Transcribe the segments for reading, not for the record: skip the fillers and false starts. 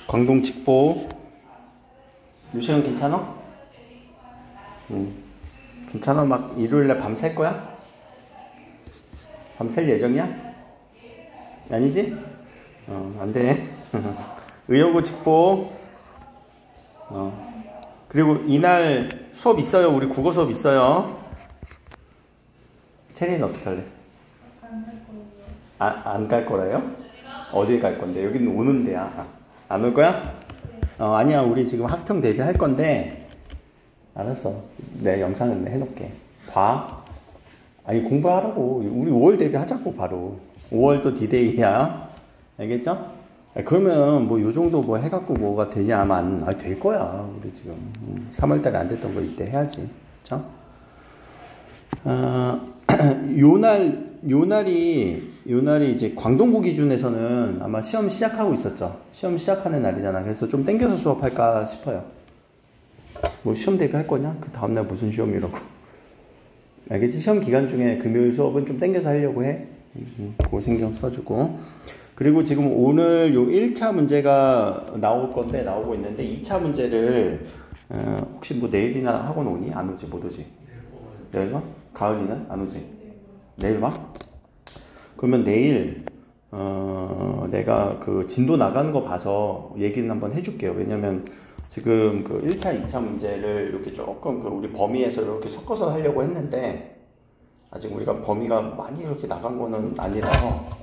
광동 직보. 유시은 괜찮아? 괜찮아? 막 일요일날 밤 샐 거야? 밤 샐 예정이야? 아니지? 안 돼. 의여고 직보. 그리고 이날 수업 있어요. 우리 국어 수업 있어요. 체리는 어떻게 할래? 안 갈 거라요? 어딜 갈 건데? 여기는 오는 데야. 안 올 거야? 아니야. 우리 지금 학평 대비 할 건데. 알았어. 내 영상은 해놓을게. 봐. 아니, 공부하라고. 우리 5월 대비 하자고, 바로. 5월 또 디데이야. 알겠죠? 그러면 뭐 요 정도 뭐 해갖고 뭐가 되냐만. 될 거야. 우리 지금. 3월달에 안 됐던 거 이때 해야지. 그쵸? 요날이 이제 광동고 기준에서는 아마 시험 시작하고 있었죠. 시험 시작하는 날이잖아. 그래서 좀 땡겨서 수업할까 싶어요. 뭐 시험 대비할 거냐? 그 다음날 무슨 시험이라고. 알겠지? 시험 기간 중에 금요일 수업은 좀 땡겨서 하려고 해. 그거 신경 써주고. 그리고 지금 오늘 요 1차 문제가 나오고 있는데 2차 문제를 혹시 뭐 내일이나 학원 오니? 안 오지? 못 오지? 내일 와? 가은이는? 안 오지? 내일 와? 그러면 내일 내가 그 진도 나가는 거 봐서 얘기는 한번 해줄게요. 왜냐면 지금 그 1차, 2차 문제를 이렇게 조금 그 우리 범위에서 이렇게 섞어서 하려고 했는데 아직 우리가 범위가 많이 이렇게 나간 거는 아니라서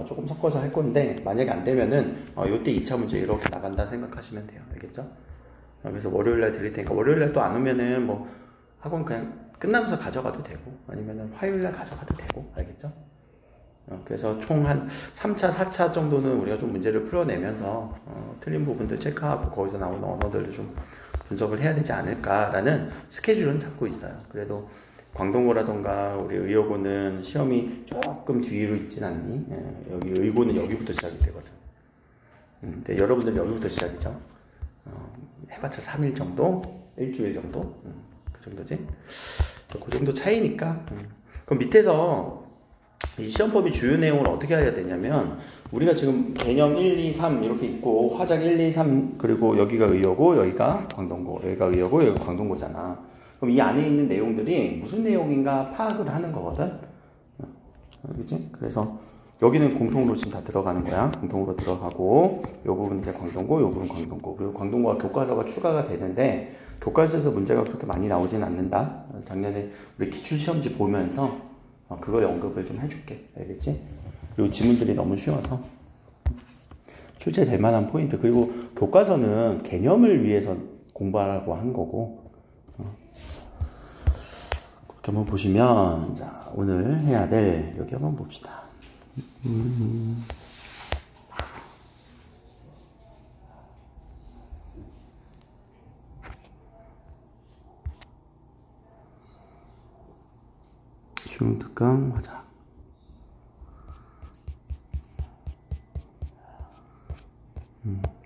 조금 섞어서 할 건데 만약에 안 되면은 요때 2차 문제 이렇게 나간다 생각하시면 돼요. 알겠죠? 그래서 월요일날 드릴 테니까 월요일날 또 안 오면은 뭐 학원 그냥 끝나면서 가져가도 되고 아니면은 화요일날 가져가도 되고 알겠죠? 그래서 총 한 3차, 4차 정도는 우리가 좀 문제를 풀어내면서 틀린 부분들 체크하고 거기서 나오는 언어들을 좀 분석을 해야 되지 않을까라는 스케줄은 잡고 있어요. 그래도 광동고라던가 우리 의여고는 시험이 조금 뒤로 있진 않니? 여기 의고는 여기부터 시작이 되거든. 근데 여러분들 여기부터 시작이죠. 해봤자 3일 정도? 일주일 정도? 그 정도지? 그 정도 차이니까. 그럼 밑에서 이 시험법의 주요 내용을 어떻게 해야 되냐면 우리가 지금 개념 1, 2, 3 이렇게 있고 화작 1, 2, 3 그리고 여기가 의여고 여기가 광동고 여기가 의여고 여기가 광동고잖아. 그럼 이 안에 있는 내용들이 무슨 내용인가 파악을 하는 거거든. 알겠지? 그래서 여기는 공통으로 지금 다 들어가는 거야. 공통으로 들어가고 이 부분은 이제 광동고 이 부분은 광동고 그리고 광동고가 교과서가 추가가 되는데 교과서에서 문제가 그렇게 많이 나오진 않는다. 작년에 우리 기출시험지 보면서 그걸 언급을 좀 해줄게. 알겠지? 그리고 지문들이 너무 쉬워서 출제될 만한 포인트. 그리고 교과서는 개념을 위해서 공부하라고 한 거고 그렇게 한번 보시면 자 오늘 해야 될 여기 한번 봅시다. 수용특강 화작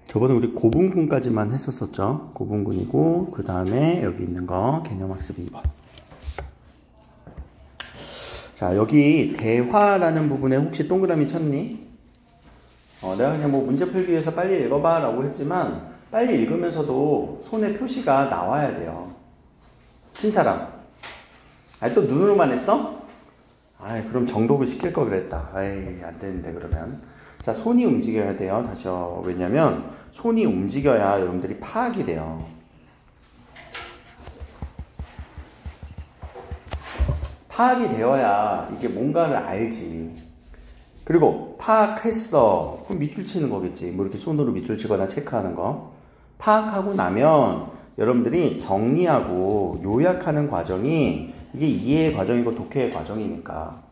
저번에 우리 고분군까지만 했었었죠. 고분군이고 그 다음에 여기 있는 거 개념학습 2번. 자 여기 대화라는 부분에 혹시 동그라미 쳤니? 내가 그냥 뭐 문제 풀기 위해서 빨리 읽어봐 라고 했지만 빨리 읽으면서도 손에 표시가 나와야 돼요. 친 사람 또 눈으로만 했어? 그럼 정독을 시킬 걸 그랬다. 안 되는데 그러면 자 손이 움직여야 돼요. 다시요. 왜냐면 손이 움직여야 여러분들이 파악이 돼요. 파악이 되어야 이게 뭔가를 알지. 그리고 파악했어. 그럼 밑줄 치는 거겠지. 뭐 이렇게 손으로 밑줄 치거나 체크하는 거. 파악하고 나면 여러분들이 정리하고 요약하는 과정이 이게 이해의 과정이고 독해의 과정이니까.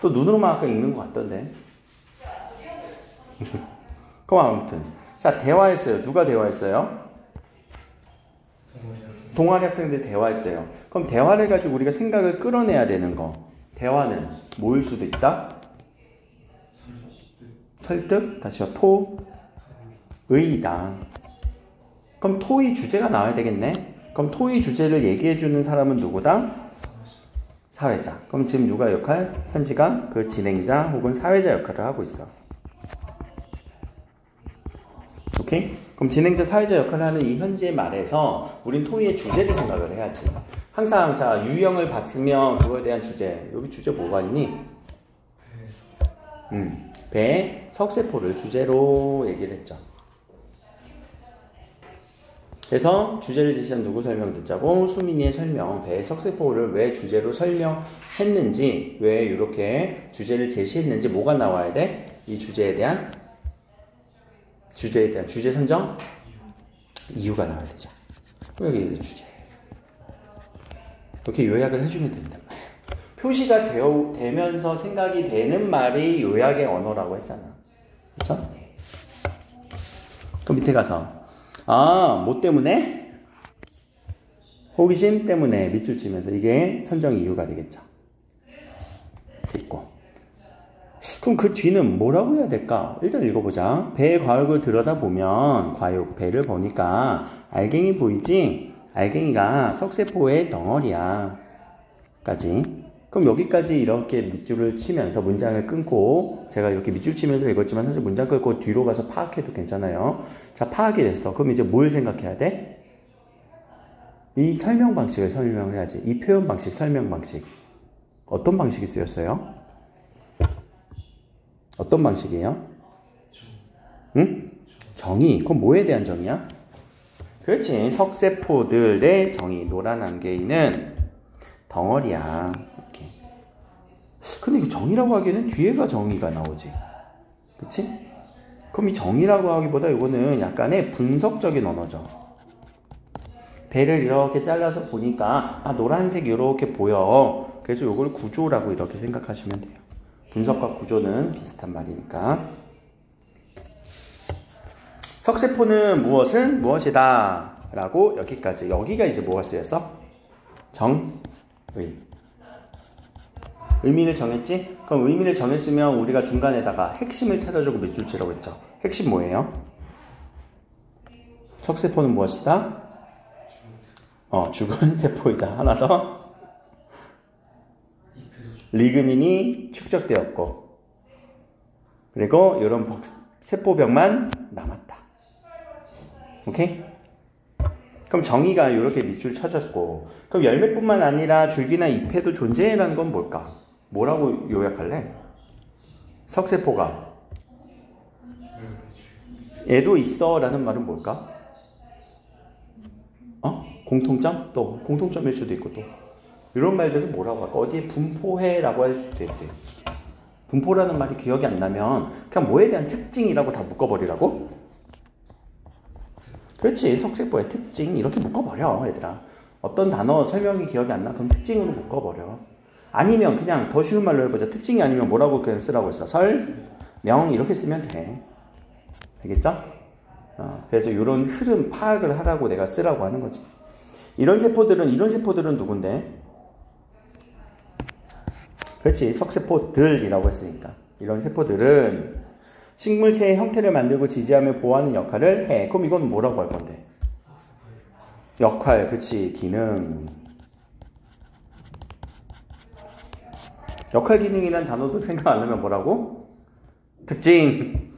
또 눈으로만 아까 읽는 것 같던데. 그럼 아무튼 자 대화했어요. 누가 대화했어요? 동아리 학생들 대화했어요. 그럼 대화를 가지고 우리가 생각을 끌어내야 되는 거. 대화는 뭐일 수도 있다? 설득? 다시요. 의이다. 그럼 토의 주제가 나와야 되겠네. 그럼 토의 주제를 얘기해주는 사람은 누구다? 사회자. 그럼 지금 누가 역할? 현지가 그 진행자 혹은 사회자 역할을 하고 있어. 오케이? 그럼 진행자, 사회자 역할을 하는 이 현재 말에서 우린 토의의 주제를 생각을 해야지. 항상 자 유형을 봤으면 그거에 대한 주제. 여기 주제 뭐가 있니? 배, 석세포를 주제로 얘기를 했죠. 그래서 주제를 제시한 누구 설명 듣자고 수민이의 설명, 배의 석세포를 왜 주제로 설명했는지, 왜 이렇게 주제를 제시했는지 뭐가 나와야 돼? 이 주제에 대한 주제 선정 이유가 나와야 되죠. 여기 주제 이렇게 요약을 해주면 된단 말이에요. 표시가 되면서 생각이 되는 말이 요약의 언어라고 했잖아. 그렇죠? 그럼 밑에 가서 뭐 때문에? 호기심 때문에 밑줄 치면서 이게 선정 이유가 되겠죠. 있고. 그럼 그 뒤는 뭐라고 해야 될까? 일단 읽어보자. 배의 과육을 들여다보면 과육, 배를 보니까 알갱이 보이지? 알갱이가 석세포의 덩어리야. 까지. 그럼 여기까지 이렇게 밑줄을 치면서 문장을 끊고, 제가 이렇게 밑줄 치면서 읽었지만 사실 문장 끊고 뒤로 가서 파악해도 괜찮아요. 자, 파악이 됐어. 그럼 이제 뭘 생각해야 돼? 이 설명 방식을 설명을 해야지. 이 표현 방식, 설명 방식. 어떤 방식이 쓰였어요? 어떤 방식이에요? 응? 정의. 그럼 뭐에 대한 정의야? 그렇지. 석세포들의 정의. 노란 안개인은 덩어리야. 이렇게. 근데 이거 정의라고 하기에는 뒤에가 정의가 나오지. 그치? 그럼 이 정의라고 하기보다 이거는 약간의 분석적인 언어죠. 배를 이렇게 잘라서 보니까 노란색 이렇게 보여. 그래서 이걸 구조라고 이렇게 생각하시면 돼요. 분석과 구조는 비슷한 말이니까. 석세포는 무엇은 무엇이다 라고 여기까지. 여기가 이제 뭐가 쓰였어? 정의. 의미를 정했지? 그럼 의미를 정했으면 우리가 중간에다가 핵심을 찾아주고 밑줄 치라고 했죠. 핵심 뭐예요? 석세포는 무엇이다? 죽은 세포이다. 하나 더. 리그닌이 축적되었고, 그리고 이런 세포벽만 남았다. 오케이? 그럼 정의가 이렇게 밑줄 쳐졌고, 그럼 열매뿐만 아니라 줄기나 잎에도 존재라는 건 뭘까? 뭐라고 요약할래? 석세포가 얘도 있어 라는 말은 뭘까? 공통점? 또 공통점일 수도 있고, 또 이런 말들은 뭐라고 할까? 어디에 분포해 라고 할 수도 있지. 분포라는 말이 기억이 안 나면 그냥 뭐에 대한 특징이라고 다 묶어버리라고? 그렇지. 석세포의 특징 이렇게 묶어버려. 얘들아, 어떤 단어 설명이 기억이 안 나? 그럼 특징으로 묶어버려. 아니면 그냥 더 쉬운 말로 해보자. 특징이 아니면 뭐라고 그냥 쓰라고 했어? 설명. 이렇게 쓰면 돼. 알겠죠? 그래서 이런 흐름 파악을 하라고 내가 쓰라고 하는 거지. 이런 세포들은 누군데? 그렇지. 석세포들이라고 했으니까. 이런 세포들은 식물체의 형태를 만들고 지지하며 보호하는 역할을 해. 그럼 이건 뭐라고 할 건데? 역할, 그치. 기능. 역할, 기능이란 단어도 생각 안 나면 뭐라고? 특징.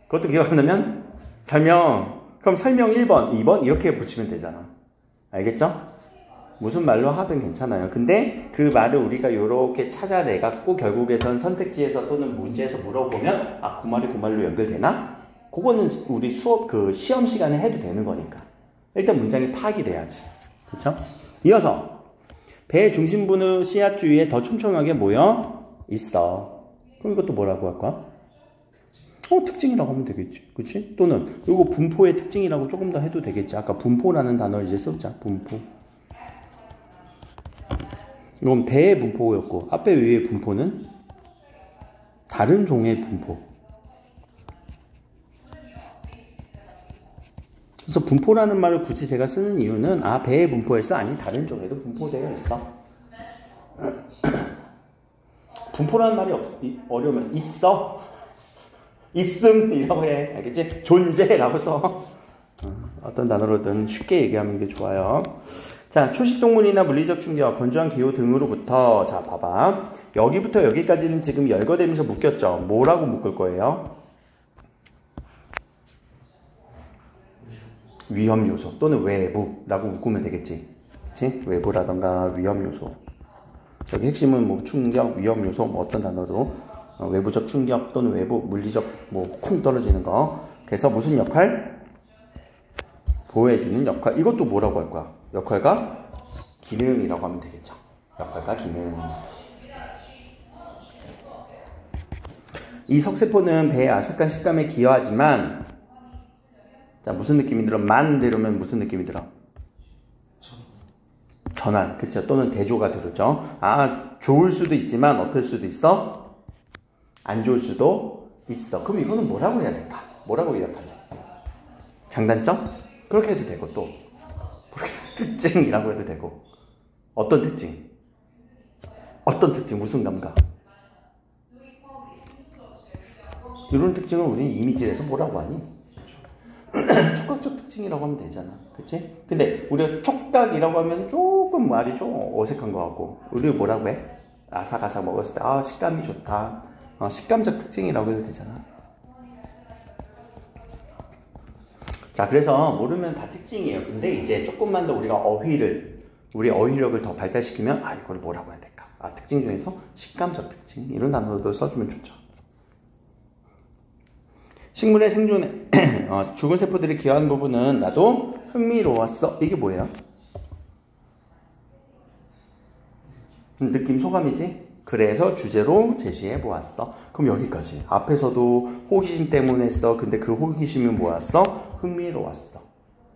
그것도 기억 안 나면 설명. 그럼 설명 1번, 2번 이렇게 붙이면 되잖아. 알겠죠? 무슨 말로 하든 괜찮아요. 근데 그 말을 우리가 이렇게 찾아내갖고 결국에선 선택지에서 또는 문제에서 물어보면 그 말이 그 말로 연결되나? 그거는 우리 수업 시험 시간에 해도 되는 거니까. 일단 문장이 파악이 돼야지. 그쵸? 이어서 배의 중심부는 씨앗 주위에 더 촘촘하게 모여 있어. 그럼 이것도 뭐라고 할까? 특징이라고 하면 되겠지. 그치? 또는 이거 분포의 특징이라고 조금 더 해도 되겠지. 아까 분포라는 단어를 이제 써보자. 분포. 이건 배의 분포였고, 앞에 위의 분포는 다른 종의 분포. 그래서 분포라는 말을 굳이 제가 쓰는 이유는 배의 분포에서 아니 다른 종에도 분포되어 있어. 분포라는 말이 어려우면 있어. 있음이라고 해. 알겠지? 존재라고 써. 어떤 단어로든 쉽게 얘기하는 게 좋아요. 자, 초식동물이나 물리적 충격, 건조한 기후 등으로부터, 자, 봐봐. 여기부터 여기까지는 지금 열거되면서 묶였죠? 뭐라고 묶을 거예요? 위험 요소 또는 외부라고 묶으면 되겠지. 그치? 외부라던가 위험 요소. 여기 핵심은 뭐 충격, 위험 요소, 뭐 어떤 단어로 외부적 충격 또는 외부 물리적 뭐 쿵 떨어지는 거. 그래서 무슨 역할? 보호해주는 역할. 이것도 뭐라고 할 거야? 역할과 기능이라고 하면 되겠죠. 역할과 기능. 이 석세포는 배의 아삭한 식감에 기여하지만, 자, 무슨 느낌이 들어? 만 들으면 무슨 느낌이 들어? 전환, 그쵸? 또는 대조가 들죠. 아, 좋을 수도 있지만 어떨 수도 있어? 안 좋을 수도 있어. 그럼 이거는 뭐라고 해야 될까? 뭐라고 요약할래? 장단점? 그렇게 해도 되고, 또 특징이라고 해도 되고. 어떤 특징? 어떤 특징? 무슨 감각? 이런 특징을 우리는 이미지에서 뭐라고 하니? 촉각적 특징이라고 하면 되잖아. 그치? 근데 우리가 촉각이라고 하면 조금 말이 좀 어색한 것 같고, 우리가 뭐라고 해? 아삭아삭 먹었을 때, 아, 식감이 좋다. 식감적 특징이라고 해도 되잖아. 자, 그래서 모르면 다 특징이에요. 근데 이제 조금만 더 우리가 우리 어휘력을 더 발달시키면, 아, 이걸 뭐라고 해야 될까? 아, 특징 중에서 식감적 특징. 이런 단어도 써주면 좋죠. 식물의 생존에 죽은 세포들이 기여한 부분은 나도 흥미로웠어. 이게 뭐예요? 느낌, 소감이지? 그래서 주제로 제시해 보았어. 그럼 여기까지. 앞에서도 호기심 때문에 했어. 근데 그 호기심은 뭐였어? 흥미로웠어.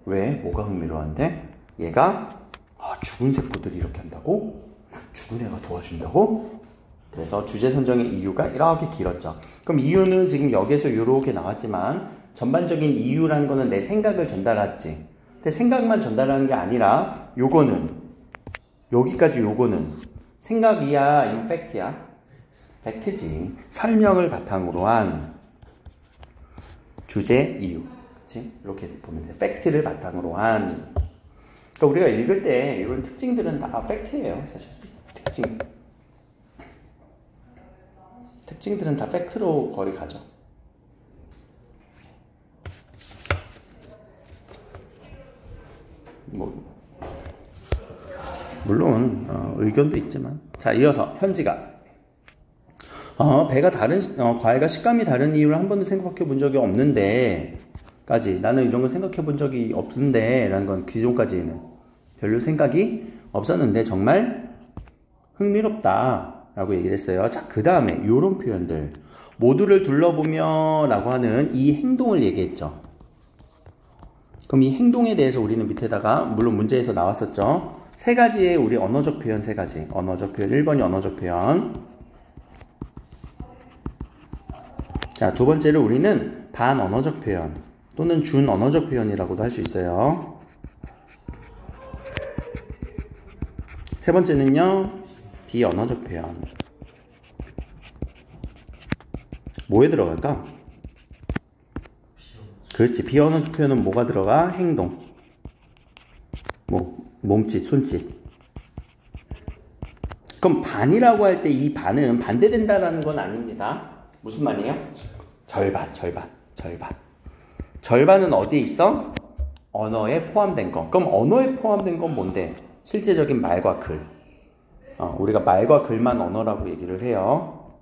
왜? 뭐가 흥미로운데? 얘가 죽은 세포들이 이렇게 한다고? 죽은 애가 도와준다고? 그래서 주제 선정의 이유가 이렇게 길었죠. 그럼 이유는 지금 여기에서 이렇게 나왔지만 전반적인 이유라는 거는 내 생각을 전달하지. 근데 생각만 전달하는 게 아니라 요거는 여기까지 요거는 생각이야 아니면 팩트야? 팩트지. 설명을 바탕으로 한 주제 이유. 그치? 이렇게 보면 돼. 팩트를 바탕으로 한. 그러니까 우리가 읽을 때 이런 특징들은 다 팩트예요. 사실 특징들은 다 팩트로 거의 가죠. 물론 의견도 있지만. 자, 이어서 현지가 배가 다른 과일과 식감이 다른 이유를 한 번도 생각해 본 적이 없는데 까지 나는 이런 거 생각해 본 적이 없는데 라는 건 기존까지는 별로 생각이 없었는데 정말 흥미롭다 라고 얘기를 했어요. 자, 그 다음에 이런 표현들 모두를 둘러보며 라고 하는 이 행동을 얘기했죠. 그럼 이 행동에 대해서 우리는 밑에다가 물론 문제에서 나왔었죠. 세 가지의 우리 언어적 표현 세 가지. 언어적 표현 1번이 언어적 표현. 자, 두 번째를 우리는 반언어적 표현 또는 준언어적 표현이라고도 할 수 있어요. 세 번째는요. 비언어적 표현. 뭐에 들어갈까? 그렇지. 비언어적 표현은 뭐가 들어가? 행동. 몸짓, 손짓. 그럼 반이라고 할 때 이 반은 반대된다라는 건 아닙니다. 무슨 말이에요? 절반. 절반은 어디에 있어? 언어에 포함된 거. 그럼 언어에 포함된 건 뭔데? 실제적인 말과 글. 우리가 말과 글만 언어라고 얘기를 해요.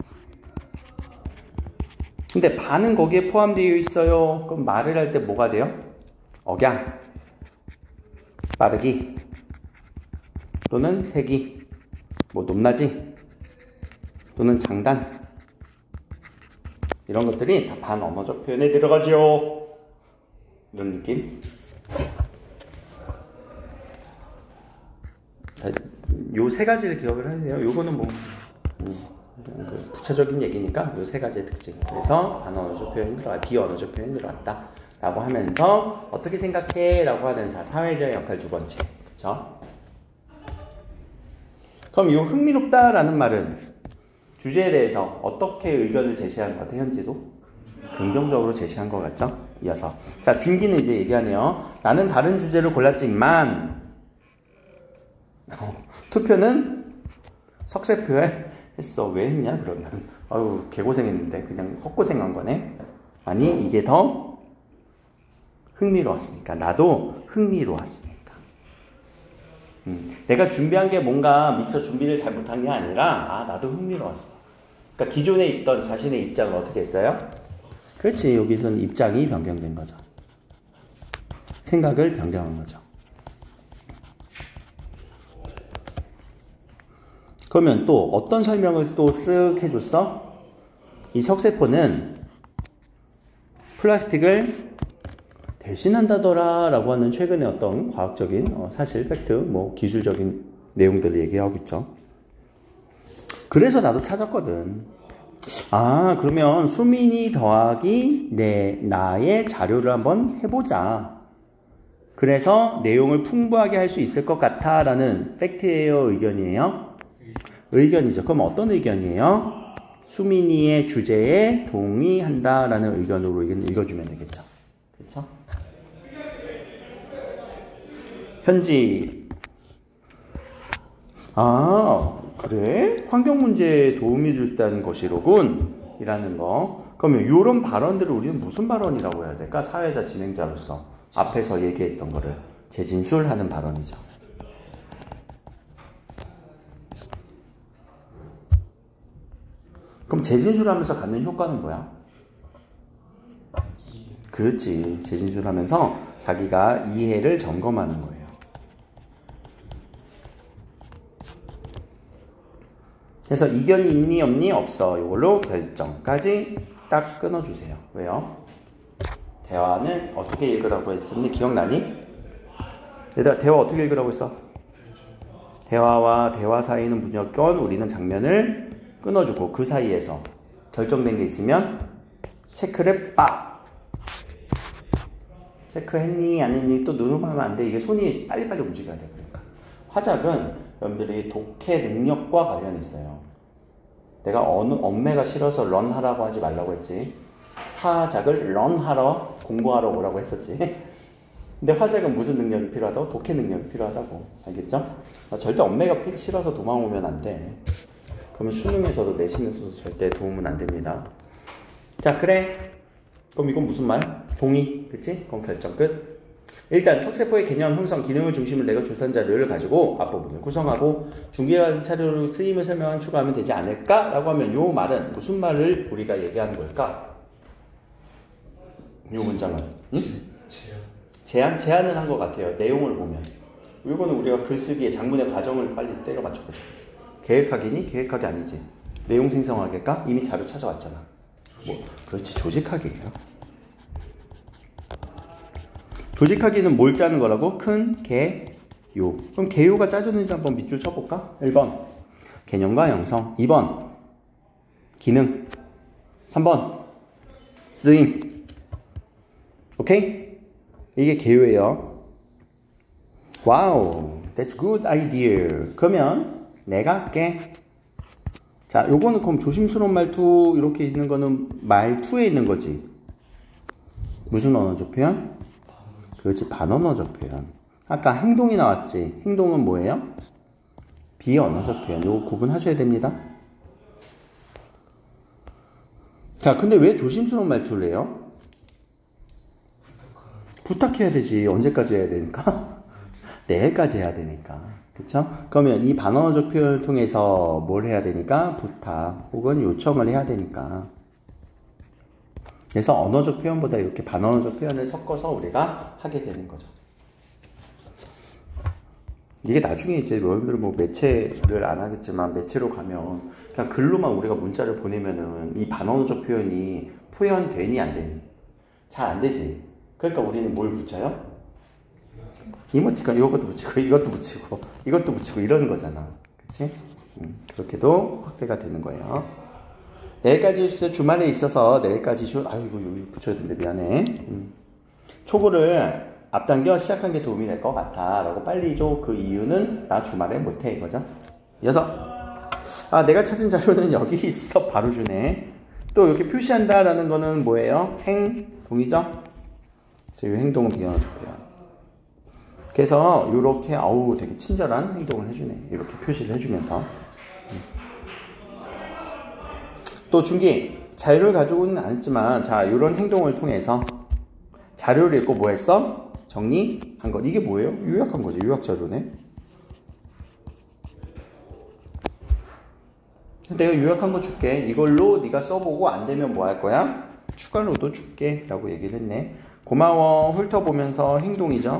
근데 반은 거기에 포함되어 있어요. 그럼 말을 할 때 뭐가 돼요? 억양, 빠르기, 또는 세기, 높낮이, 또는 장단. 이런 것들이 다 반언어적 표현에 들어가죠. 이런 느낌. 요 세 가지를 기억을 하세요. 요거는 부차적인 얘기니까 요 세 가지의 특징. 그래서 반언어적 표현이 들어가, 비언어적 표현이 들어갔다 라고 하면서 어떻게 생각해? 라고 하는 자, 사회자의 역할 두 번째. 그쵸? 그럼 이 흥미롭다 라는 말은 주제에 대해서 어떻게 의견을 제시한 것 같아요? 현지도? 긍정적으로 제시한 것 같죠? 이어서. 자, 준기는 이제 얘기하네요. 나는 다른 주제를 골랐지만 투표는 석세표에 했어. 왜 했냐 그러면 개고생했는데 그냥 헛고생한 거네. 아니 이게 더 흥미로웠으니까. 나도 흥미로웠으니까. 내가 준비한 게 뭔가 미처 준비를 잘 못한 게 아니라 나도 흥미로웠어. 그러니까 기존에 있던 자신의 입장을 어떻게 했어요? 그렇지. 여기서는 입장이 변경된 거죠. 생각을 변경한 거죠. 그러면 또 어떤 설명을 또 쓱 해줬어? 이 석세포는 플라스틱을 대신한다더라 라고 하는 최근에 어떤 과학적인 사실, 팩트, 뭐 기술적인 내용들을 얘기하고 있죠. 그래서 나도 찾았거든. 그러면 수민이 더하기 나의 자료를 한번 해보자. 그래서 내용을 풍부하게 할 수 있을 것 같아 라는 팩트예요, 의견이에요? 의견이죠. 그럼 어떤 의견이에요? 수민이의 주제에 동의한다 라는 의견으로 읽어주면 되겠죠. 그렇죠? 현지. 그래? 환경 문제에 도움이 줄다는 것이로군 이라는 거. 그러면 이런 발언들을 우리는 무슨 발언이라고 해야 될까? 사회자 진행자로서 앞에서 얘기했던 거를 재진술하는 발언이죠. 그럼 재진술하면서 갖는 효과는 뭐야? 그렇지. 재진술하면서 자기가 이해를 점검하는 거예요. 그래서 이견이 있니 없니 없어. 이걸로 결정까지 딱 끊어주세요. 왜요? 대화는 어떻게 읽으라고 했습니? 기억나니? 얘들아, 대화 어떻게 읽으라고 했어? 대화와 대화 사이는 무조건 우리는 장면을 끊어주고 그 사이에서 결정된 게 있으면 체크를 빡! 체크했니 안 했니 또 누르면 안 돼. 이게 손이 빨리빨리 움직여야 돼. 그러니까 화작은 여러분들이 독해 능력과 관련이 있어요. 내가 어느 엄매가 싫어서 런하라고 하지 말라고 했지. 화작을 런하러 공부하러 오라고 했었지. 근데 화작은 무슨 능력이 필요하다고? 독해 능력이 필요하다고. 알겠죠? 절대 엄매가 싫어서 도망오면 안 돼. 그러면 수능에서도 내신에서도 절대 도움은 안 됩니다. 자, 그래. 그럼 이건 무슨 말? 동의. 그치? 그럼 결정 끝. 일단 석세포의 개념, 형성, 기능을 중심으로 내가 조사한 자료를 가지고 앞부분을 구성하고 중개한 자료로 쓰임을 설명한 추가하면 되지 않을까? 라고 하면 요 말은 무슨 말을 우리가 얘기하는 걸까? 요 문장은? 응? 제안을 한 것 같아요. 내용을 보면. 이거는 우리가 글쓰기의 장문의 과정을 빨리 때려 맞춰보죠. 계획하기니? 계획하기 아니지. 내용 생성하기일까? 이미 자료 찾아왔잖아. 그렇지. 조직하기예요. 조직하기는 뭘 짜는 거라고? 큰 개요. 그럼 개요가 짜졌는지 한번 밑줄 쳐볼까? 1번 개념과 형성. 2번 기능. 3번 쓰임. 오케이? 이게 개요예요. 와우, that's good idea. 그러면 내가 할게. 자, 요거는 그럼 조심스러운 말투 이렇게 있는 거는 말투에 있는 거지. 무슨 언어적 표현? 그렇지, 반언어적 표현. 아까 행동이 나왔지. 행동은 뭐예요? 비언어적 표현. 요거 구분하셔야 됩니다. 자, 근데 왜 조심스러운 말투를 해요? 부탁해야 되지. 언제까지 해야 되니까? 내일까지 해야 되니까. 그쵸? 그러면 이 반언어적 표현을 통해서 뭘 해야 되니까? 부탁 혹은 요청을 해야 되니까. 그래서 언어적 표현보다 이렇게 반언어적 표현을 섞어서 우리가 하게 되는 거죠. 이게 나중에 이제 여러분들 뭐 매체를 안 하겠지만 매체로 가면 그냥 글로만 우리가 문자를 보내면은 이 반언어적 표현이 표현되니 안 되니? 잘 안 되지. 그러니까 우리는 뭘 붙여요? 이모티콘 이것도 붙이고 이것도 붙이고 이것도 붙이고 이러는 거잖아. 그치? 그렇게도 확대가 되는 거예요. 내일까지 주말에 있어서 내일까지 아이고 여기 붙여야 되는데 미안해. 초보를 앞당겨 시작한 게 도움이 될 것 같아 라고 빨리 줘. 그 이유는 나 주말에 못해 이거죠. 이어서 내가 찾은 자료는 여기 있어. 바로 주네. 또 이렇게 표시한다 라는 거는 뭐예요? 행동이죠. 그래서 이 행동은 비언어적 표현. 그래서 이렇게 되게 친절한 행동을 해주네. 이렇게 표시를 해주면서. 또 중기 자유를 가지고는 않았지만 자 이런 행동을 통해서 자료를 읽고 뭐 했어? 정리한 것. 이게 뭐예요? 요약한 거지. 요약 자료네. 내가 요약한 거 줄게. 이걸로 네가 써보고 안 되면 뭐 할 거야? 추가로도 줄게 라고 얘기를 했네. 고마워. 훑어보면서 행동이죠.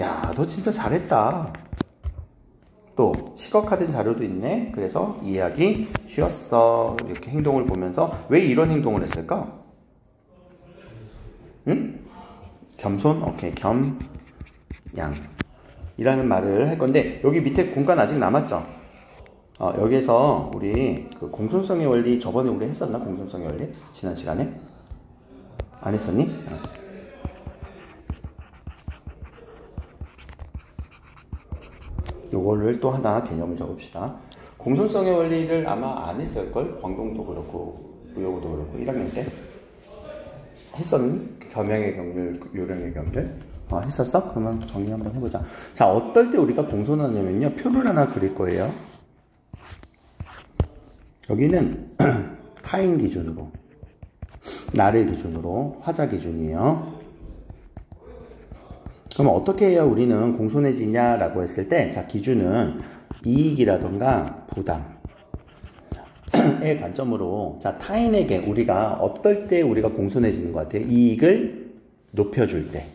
야, 너 진짜 잘했다. 또 시각화된 자료도 있네. 그래서 이해하기 쉬웠어. 이렇게 행동을 보면서 왜 이런 행동을 했을까? 응? 겸손? 오케이. 겸양 이라는 말을 할 건데 여기 밑에 공간 아직 남았죠? 여기에서 우리 그 공손성의 원리 저번에 우리 했었나? 공손성의 원리? 지난 시간에? 안 했었니? 요거를 또 하나 개념을 적읍시다. 공손성의 원리를 아마 안 했을걸? 광동도 그렇고 우여고도 그렇고 1학년 때 했었니? 겸양의 경률, 요령의 경률 했었어? 그러면 정리 한번 해보자. 자, 어떨 때 우리가 공손하냐면요, 표를 하나 그릴 거예요. 여기는 타인 기준으로, 나를 기준으로, 화자 기준이에요. 그럼 어떻게 해야 우리는 공손해지냐라고 했을 때, 자, 기준은 이익이라던가 부담의 관점으로, 자, 타인에게 우리가 어떨 때 우리가 공손해지는 것 같아요? 이익을 높여줄 때.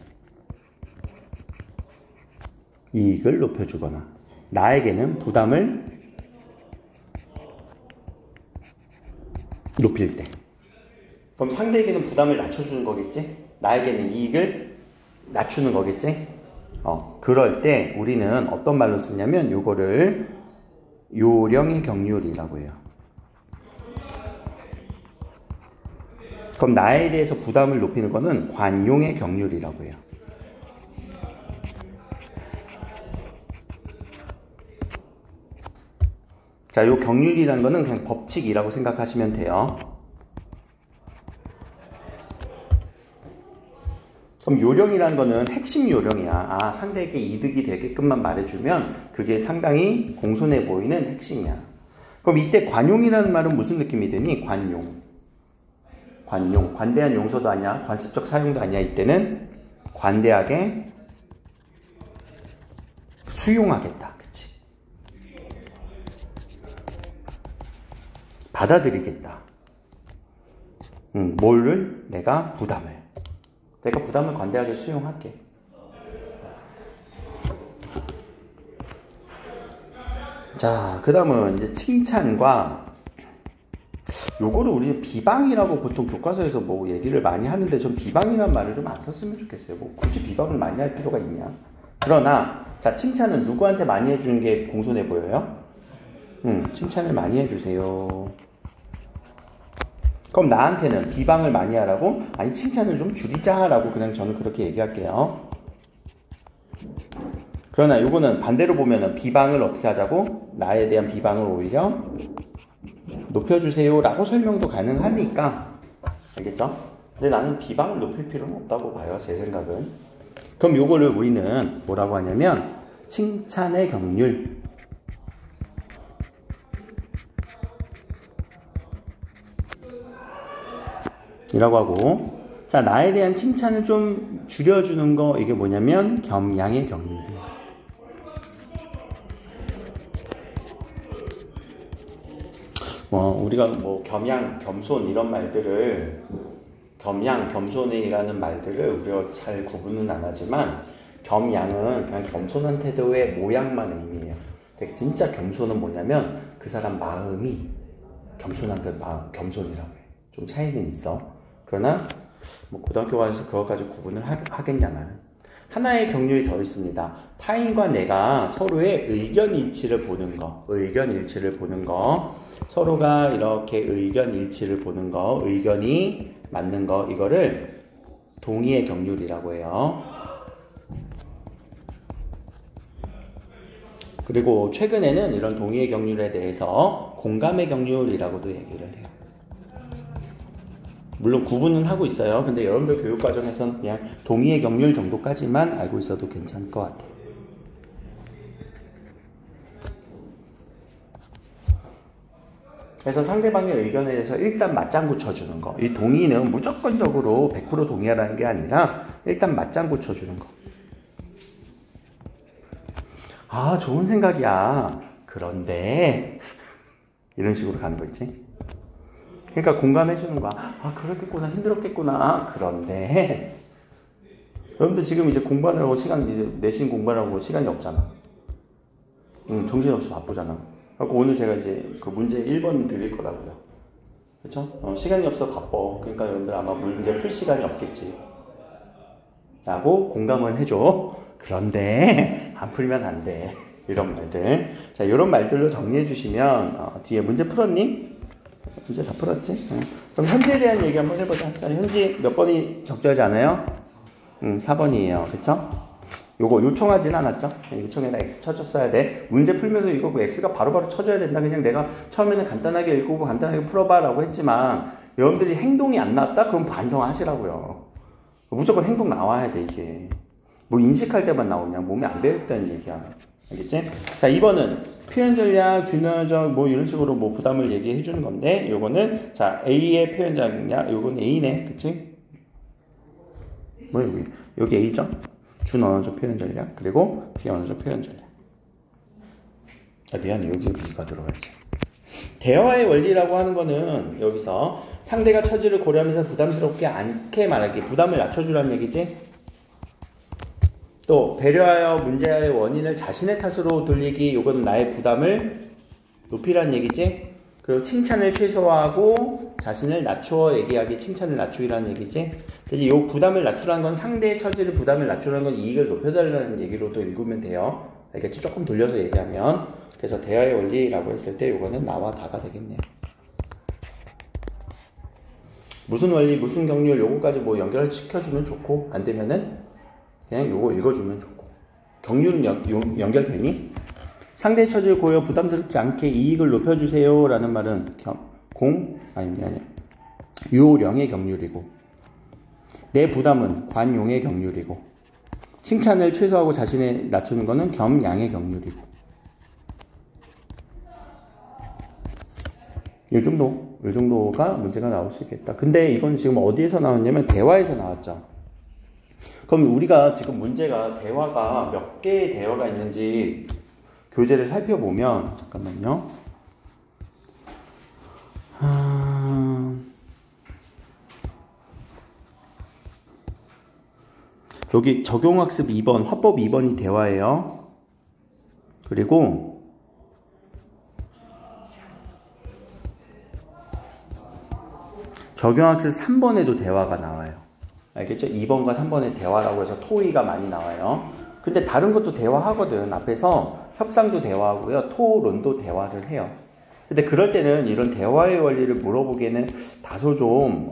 이익을 높여주거나, 나에게는 부담을 높일 때. 그럼 상대에게는 부담을 낮춰주는 거겠지? 나에게는 이익을 낮추는 거겠지? 그럴 때 우리는 어떤 말로 쓰냐면 요거를 요령의 경률이라고 해요. 그럼 나에 대해서 부담을 높이는 거는 관용의 경률이라고 해요. 자, 요 경률이라는 거는 그냥 법칙이라고 생각하시면 돼요. 그럼 요령이라는 거는 핵심 요령이야. 상대에게 이득이 되게끔만 말해주면 그게 상당히 공손해 보이는 핵심이야. 그럼 이때 관용이라는 말은 무슨 느낌이 드니? 관용. 관대한 용서도 아니야. 관습적 사용도 아니야. 이때는 관대하게 수용하겠다. 그치? 받아들이겠다. 뭐를? 내가 부담을 관대하게 수용할게. 자, 그 다음은 이제 칭찬과 요거를 우리는 비방이라고 보통 교과서에서 뭐 얘기를 많이 하는데 전 비방이란 말을 좀 안 썼으면 좋겠어요. 뭐 굳이 비방을 많이 할 필요가 있냐. 그러나 자, 칭찬은 누구한테 많이 해주는 게 공손해 보여요? 칭찬을 많이 해주세요. 그럼 나한테는 비방을 많이 하라고? 아니, 칭찬을 좀 줄이자라고 그냥 저는 그렇게 얘기할게요. 그러나 요거는 반대로 보면은 비방을 어떻게 하자고? 나에 대한 비방을 오히려 높여주세요 라고 설명도 가능하니까. 알겠죠? 근데 나는 비방을 높일 필요는 없다고 봐요. 제 생각은. 그럼 요거를 우리는 뭐라고 하냐면 칭찬의 경률 이라고 하고, 자, 나에 대한 칭찬을 좀 줄여주는 거, 이게 뭐냐면 겸양의 경륜이에요. 우리가 뭐 겸양, 겸손 이런 말들을, 겸양, 겸손이라는 말들을 우리가 잘 구분은 안 하지만 겸양은 그냥 겸손한 태도의 모양만의 의미예요. 진짜 겸손은 뭐냐면 그 사람 마음이 겸손한 그 마음, 겸손이라고 해요. 좀 차이는 있어. 그러나 뭐 고등학교 가서 그것까지 구분을 하겠냐마는 하나의 경륜이 더 있습니다. 타인과 내가 서로의 의견 일치를 보는 거, 서로가 이렇게 의견 일치를 보는 거, 의견이 맞는 거, 이거를 동의의 경륜이라고 해요. 그리고 최근에는 이런 동의의 경륜에 대해서 공감의 경륜이라고도 얘기를 해요. 물론 구분은 하고 있어요. 근데 여러분들 교육과정에서는 그냥 동의의 경륜 정도까지만 알고 있어도 괜찮을 것 같아요. 그래서 상대방의 의견에 대해서 일단 맞장구 쳐주는 거. 이 동의는 무조건적으로 100% 동의하라는 게 아니라 일단 맞장구 쳐주는 거. 아, 좋은 생각이야. 그런데 이런 식으로 가는 거 있지. 그러니까 공감해 주는 거야. 아, 그렇겠구나. 힘들었겠구나. 그런데 여러분들 지금 이제 공부하느라고 이제 내신 공부하느라고 시간이 없잖아. 정신없이 바쁘잖아. 그래서 오늘 제가 이제 그 문제 1번 드릴 거라고요. 그렇죠? 시간이 없어 바빠. 그러니까 여러분들 아마 문제 풀 시간이 없겠지. 라고 공감은 해줘. 그런데 안 풀면 안 돼. 이런 말들. 자, 이런 말들로 정리해 주시면 뒤에 문제 풀었니? 문제 다 풀었지? 그럼 현지에 대한 얘기 한번 해보자. 자, 현지 몇 번이 적절하지 않아요? 4번이에요. 그쵸? 요거 요청하진 않았죠? 요청에다 X 쳐줬어야 돼. 문제 풀면서 이거 X가 바로바로 쳐줘야 된다. 그냥 내가 처음에는 간단하게 읽고 간단하게 풀어봐 라고 했지만 여러분들이 행동이 안 나왔다? 그럼 반성하시라고요. 무조건 행동 나와야 돼, 이게. 뭐 인식할 때만 나오냐? 몸에 안 배웠다는 얘기야. 알겠지? 자, 2번은 표현 전략, 균형적 뭐 이런 식으로 뭐 부담을 얘기해 주는 건데, 요거는 자, A의 표현 전략, 요건 A네. 그치? 뭐야, 여기 A죠? 준언어적 표현 전략, 그리고 비언어적 표현 전략. 아, 미안해. 여기 B가 들어가야지. 대화의 원리라고 하는 거는 여기서 상대가 처지를 고려하면서 부담스럽게 않게 말하기, 부담을 낮춰주라는 얘기지. 또 배려하여 문제의 원인을 자신의 탓으로 돌리기, 요거는 나의 부담을 높이라는 얘기지. 그리고 칭찬을 최소화하고 자신을 낮추어 얘기하기, 칭찬을 낮추기라는 얘기지. 그래서 요 부담을 낮추라는 건 상대의 처지를 부담을 낮추라는 건 이익을 높여달라는 얘기로도 읽으면 돼요. 알겠지? 조금 돌려서 얘기하면. 그래서 대화의 원리라고 했을 때 요거는 나와 다가 되겠네요. 무슨 원리, 무슨 경률 요거까지 뭐 연결시켜주면 좋고, 안 되면은 그냥 요거 읽어주면 좋고. 경률은 연결되니? 상대의 처지를 고려 부담스럽지 않게 이익을 높여주세요 라는 말은 요령의 경률이고, 내 부담은 관용의 경률이고, 칭찬을 최소화하고 자신을 낮추는 거는 겸양의 경률이고. 요 정도가 문제가 나올 수 있겠다. 근데 이건 지금 어디에서 나왔냐면 대화에서 나왔죠. 그럼 우리가 지금 문제가 대화가 몇 개의 대화가 있는지 교재를 살펴보면, 잠깐만요. 여기 적용학습 2번, 화법 2번이 대화예요. 그리고 적용학습 3번에도 대화가 나와요. 알겠죠? 2번과 3번의 대화라고 해서 토의가 많이 나와요. 근데 다른 것도 대화하거든. 앞에서 협상도 대화하고요. 토론도 대화를 해요. 근데 그럴 때는 이런 대화의 원리를 물어보기에는 다소 좀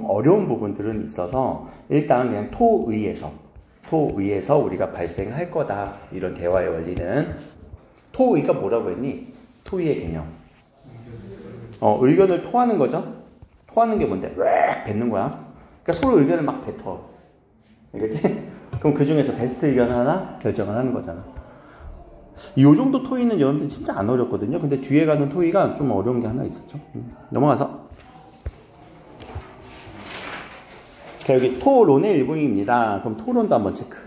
어려운 부분들은 있어서 일단 그냥 토의에서 우리가 발생할 거다. 이런 대화의 원리는. 토의가 뭐라고 했니? 토의의 개념. 의견을 토하는 거죠? 토하는 게 뭔데? 왜 뱉는 거야? 그러니까 서로 의견을 막 뱉어. 알겠지? 그럼 그 중에서 베스트 의견 하나 결정을 하는 거잖아. 이 정도 토의는 여러분들 진짜 안 어렵거든요. 근데 뒤에 가는 토의가 좀 어려운 게 하나 있었죠. 넘어가서. 자, 여기 토론의 일부입니다. 그럼 토론도 한번 체크.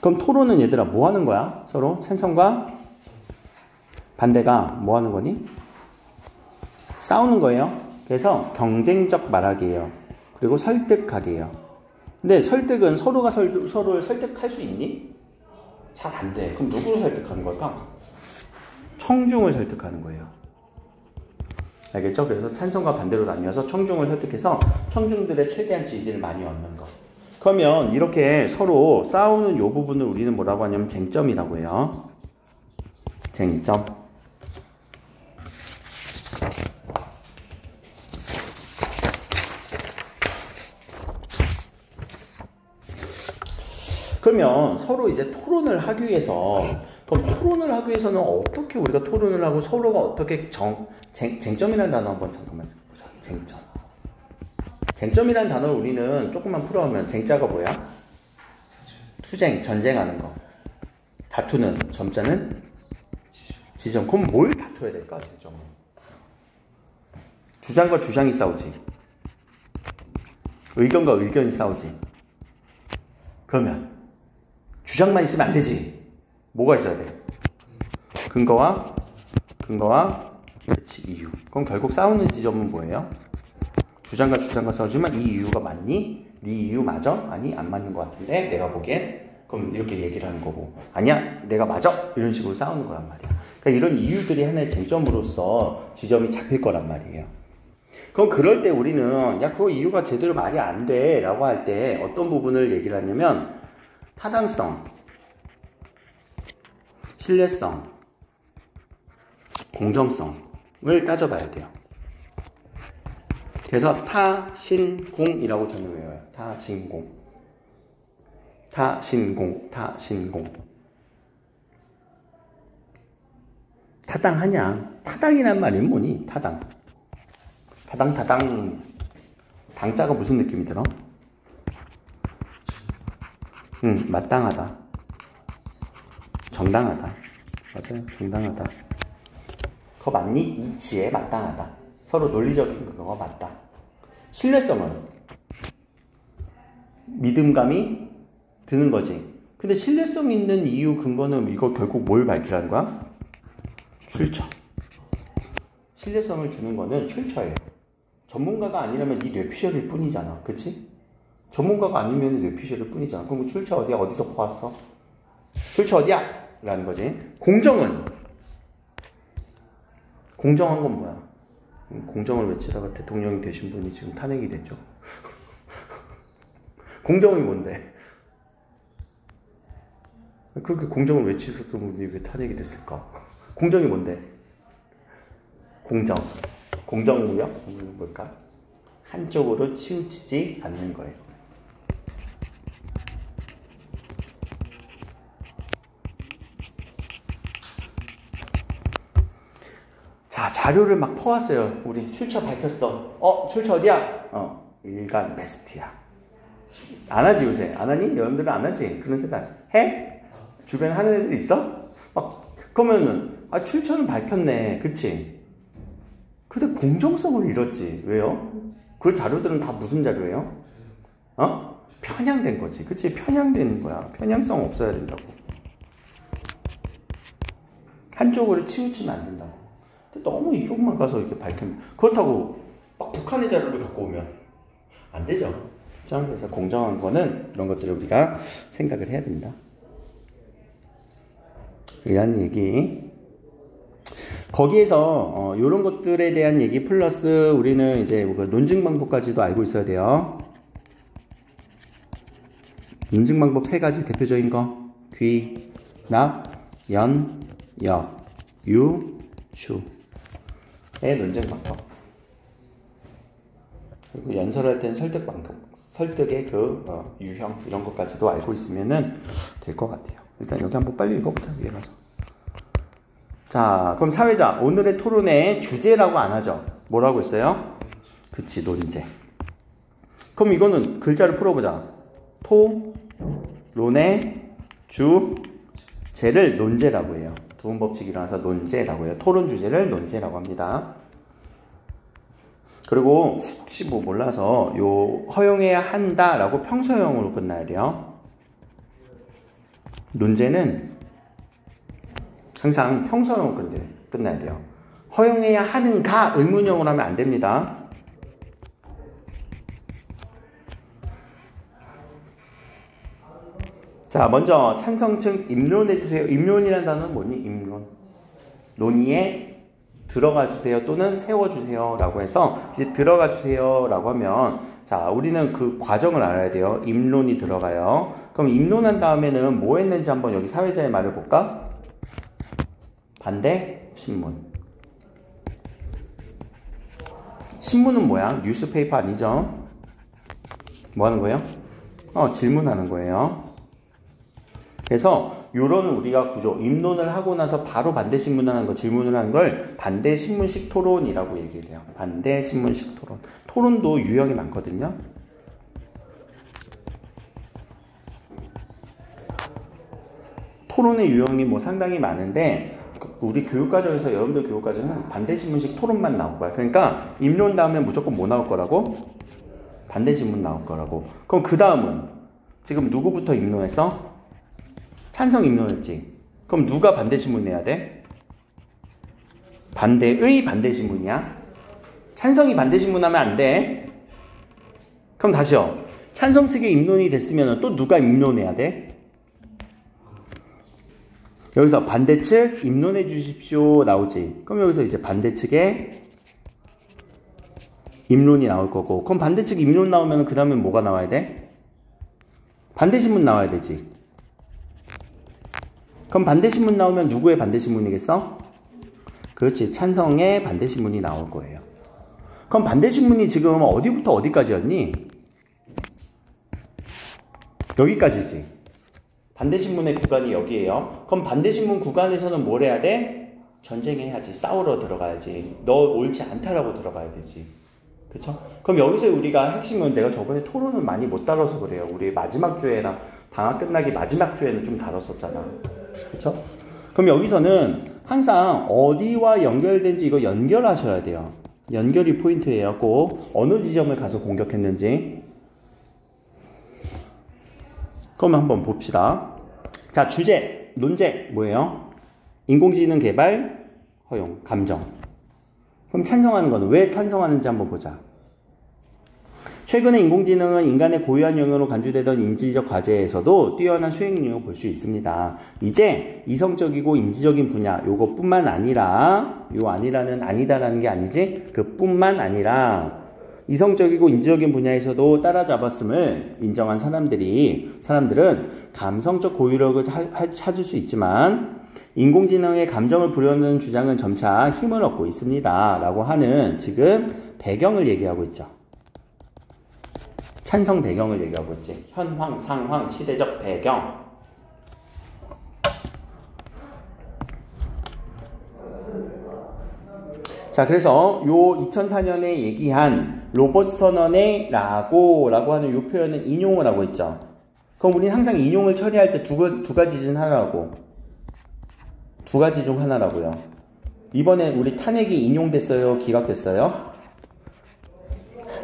그럼 토론은 얘들아 뭐 하는 거야? 서로 찬성과 반대가 뭐 하는 거니? 싸우는 거예요. 그래서 경쟁적 말하기예요. 그리고 설득하기예요. 근데 설득은 서로가 서로를 설득할 수 있니? 잘 안 돼. 그럼 누구를 설득하는 걸까? 청중을 설득하는 거예요. 알겠죠? 그래서 찬성과 반대로 나뉘어서 청중을 설득해서 청중들의 최대한 지지를 많이 얻는 거. 그러면 이렇게 서로 싸우는 이 부분을 우리는 뭐라고 하냐면 쟁점이라고 해요. 쟁점. 그러면 서로 이제 토론을 하기 위해서, 그럼 토론을 하기 위해서는 어떻게 우리가 토론을 하고 서로가 어떻게 쟁점이라는 단어 한번 잠깐만 보자. 쟁점. 쟁점이라는 단어를 우리는 조금만 풀어보면 쟁자가 뭐야? 투쟁, 전쟁하는 거. 다투는, 점자는 지점. 그럼 뭘 다퉈야 될까, 지점은? 주장과 주장이 싸우지. 의견과 의견이 싸우지. 그러면 주장만 있으면 안 되지. 뭐가 있어야 돼? 근거와 그치, 이유. 그럼 결국 싸우는 지점은 뭐예요? 주장과 주장과 싸우지만 이 이유가 맞니? 네 이유 맞아? 아니, 안 맞는 것 같은데 내가 보기엔. 그럼 이렇게 얘기를 하는 거고, 아니야, 내가 맞아, 이런 식으로 싸우는 거란 말이야. 그러니까 이런 이유들이 하나의 쟁점으로서 지점이 잡힐 거란 말이에요. 그럼 그럴 때 우리는 야, 그거 이유가 제대로 말이 안 돼 라고 할 때 어떤 부분을 얘기를 하냐면 타당성, 신뢰성, 공정성을 따져봐야 돼요. 그래서 타신공이라고 저는 외워요. 타신공. 타당하냐? 타당이란 말이 뭐니? 타당. 당자가 무슨 느낌이 들어? 마땅하다. 정당하다. 맞아요. 정당하다. 그거 맞니? 이치에 마땅하다. 서로 논리적인 그거가 맞다. 신뢰성은 믿음감이 드는 거지. 근데 신뢰성 있는 이유 근거는 이거 결국 뭘 밝히라는 거야? 출처. 신뢰성을 주는 거는 출처예요. 전문가가 아니라면 이 뇌피셜일 뿐이잖아. 그치? 전문가가 아니면 뇌피셜일 뿐이잖아. 그럼 출처 어디야? 어디서 보았어? 출처 어디야? 라는 거지. 공정은? 공정한 건 뭐야? 공정을 외치다가 대통령이 되신 분이 지금 탄핵이 됐죠. 공정이 뭔데? 그렇게 공정을 외치셨던 분이 왜 탄핵이 됐을까? 공정이 뭔데? 공정무역? 뭘까? 한쪽으로 치우치지 않는 거예요. 자, 자료를 막 퍼왔어요. 우리 출처 밝혔어. 출처 어디야? 일간 베스트야. 안 하지, 요새? 안 하니? 여러분들은 안 하지? 그런 세상. 해? 주변에 하는 애들 있어? 그러면은, 출처는 밝혔네. 그치? 근데 공정성을 잃었지. 왜요? 그 자료들은 다 무슨 자료예요? 편향된 거지. 그치? 편향된 거야. 편향성 없어야 된다고. 한쪽으로 치우치면 안 된다고. 근데 너무 이쪽만 가서 이렇게 밝히면, 그렇다고 막 북한의 자료를 갖고 오면 안 되죠. 그래서 공정한 거는 이런 것들을 우리가 생각을 해야 된다. 이런 얘기. 거기에서 이런 것들에 대한 얘기 플러스 우리는 이제 논증 방법까지도 알고 있어야 돼요. 논증 방법 3가지 대표적인 거. 귀, 납, 연, 역, 유, 슈의 논증 방법. 그리고 연설할 때는 설득 방법. 설득의 유형 이런 것까지도 알고 있으면은 될 것 같아요. 일단 여기 한번 빨리 읽어보자. 위에 가서. 자, 그럼 사회자 오늘의 토론의 주제라고 안 하죠. 뭐라고 했어요? 그치, 논제. 그럼 이거는 글자를 풀어보자. 토론의 주제를 논제라고 해요. 두음 법칙이 일어나서 논제라고 해요. 토론 주제를 논제라고 합니다. 그리고 혹시 몰라서 허용해야 한다라고 평서형으로 끝나야 돼요. 논제는 항상 평서형으로 끝나야 돼요. 허용해야 하는가 의문형으로 하면 안 됩니다. 자, 먼저 찬성층 입론해주세요. 입론이라는 단어는 뭐니? 입론. 논의에 들어가주세요 또는 세워주세요 라고 해서 이제 들어가주세요 라고 하면, 자, 우리는 그 과정을 알아야 돼요. 입론이 들어가요. 그럼 입론한 다음에는 뭐 했는지 한번 여기 사회자의 말을 볼까? 반대 신문. 신문은 뭐야? 뉴스페이퍼 아니죠? 뭐 하는 거예요? 질문하는 거예요. 그래서 요런 우리가 구조, 입론을 하고 나서 바로 반대 신문하는 거, 질문을 하는 걸 반대 신문식 토론이라고 얘기를 해요. 반대 신문식 토론. 토론도 유형이 많거든요. 토론의 유형이 상당히 많은데 우리 교육과정에서 여러분들 교육과정은 반대신문식 토론만 나올 거야. 그러니까 입론 다음에 무조건 뭐 나올 거라고? 반대신문 나올 거라고. 그럼 그 다음은 지금 누구부터 입론했어? 찬성 입론했지. 그럼 누가 반대신문 내야 돼? 반대의 반대신문이야. 찬성이 반대신문하면 안 돼. 그럼 다시요. 찬성 측의 입론이 됐으면 또 누가 입론해야 돼? 여기서 반대측 입론해 주십시오 나오지. 그럼 여기서 이제 반대측의 입론이 나올 거고, 그럼 반대측 입론 나오면 그 다음에 뭐가 나와야 돼? 반대신문 나와야 되지. 그럼 반대신문 나오면 누구의 반대신문이겠어? 그렇지, 찬성의 반대신문이 나올 거예요. 그럼 반대신문이 지금 어디부터 어디까지였니? 여기까지지. 반대신문의 구간이 여기에요. 그럼 반대신문 구간에서는 뭘 해야 돼? 전쟁해야지. 싸우러 들어가야지. 너 옳지 않다라고 들어가야 되지. 그쵸? 그럼 여기서 우리가 핵심은, 내가 저번에 토론을 많이 못 다뤄서 그래요. 우리 마지막 주에나 방학 끝나기 마지막 주에는 좀 다뤘었잖아. 그쵸? 그럼 여기서는 항상 어디와 연결된지 이거 연결하셔야 돼요. 연결이 포인트예요. 꼭 어느 지점을 가서 공격했는지. 그럼 한번 봅시다. 자, 주제, 논제 뭐예요? 인공지능 개발, 허용, 감정. 그럼 찬성하는 거는 왜 찬성하는지 한번 보자. 최근에 인공지능은 인간의 고유한 영역으로 간주되던 인지적 과제에서도 뛰어난 수행 능력을 볼 수 있습니다. 이제 이성적이고 인지적인 분야, 요것뿐만 아니라, 요 아니라는 아니다라는 게 아니지, 그뿐만 아니라 이성적이고 인지적인 분야에서도 따라잡았음을 인정한 사람들은 감성적 고유력을 찾을 수 있지만 인공지능의 감정을 부려는 주장은 점차 힘을 얻고 있습니다. 라고 하는 지금 배경을 얘기하고 있죠. 찬성 배경을 얘기하고 있지. 현황, 상황, 시대적 배경. 자, 그래서 요 2004년에 얘기한 로버트 선언의 라고 하는 요 표현은 인용을 하고 있죠. 그럼 우리는 항상 인용을 처리할 때 두 가지 중 하나라고. 두 가지 중 하나라고요. 이번에 우리 탄핵이 인용됐어요? 기각됐어요?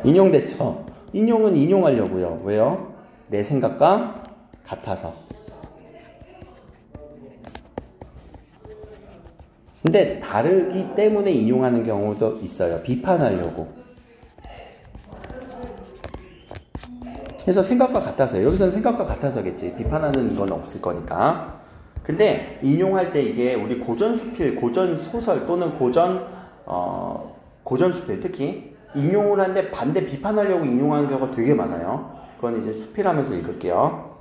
인용됐죠. 인용은 인용하려고요. 왜요? 내 생각과 같아서. 근데 다르기 때문에 인용하는 경우도 있어요. 비판하려고. 그래서 생각과 같아서, 여기서는 생각과 같아서겠지. 비판하는 건 없을 거니까. 근데 인용할 때 이게 우리 고전수필, 고전소설 또는 고전수필 특히 인용을 하는데 반대 비판하려고 인용하는 경우가 되게 많아요. 그건 이제 수필하면서 읽을게요.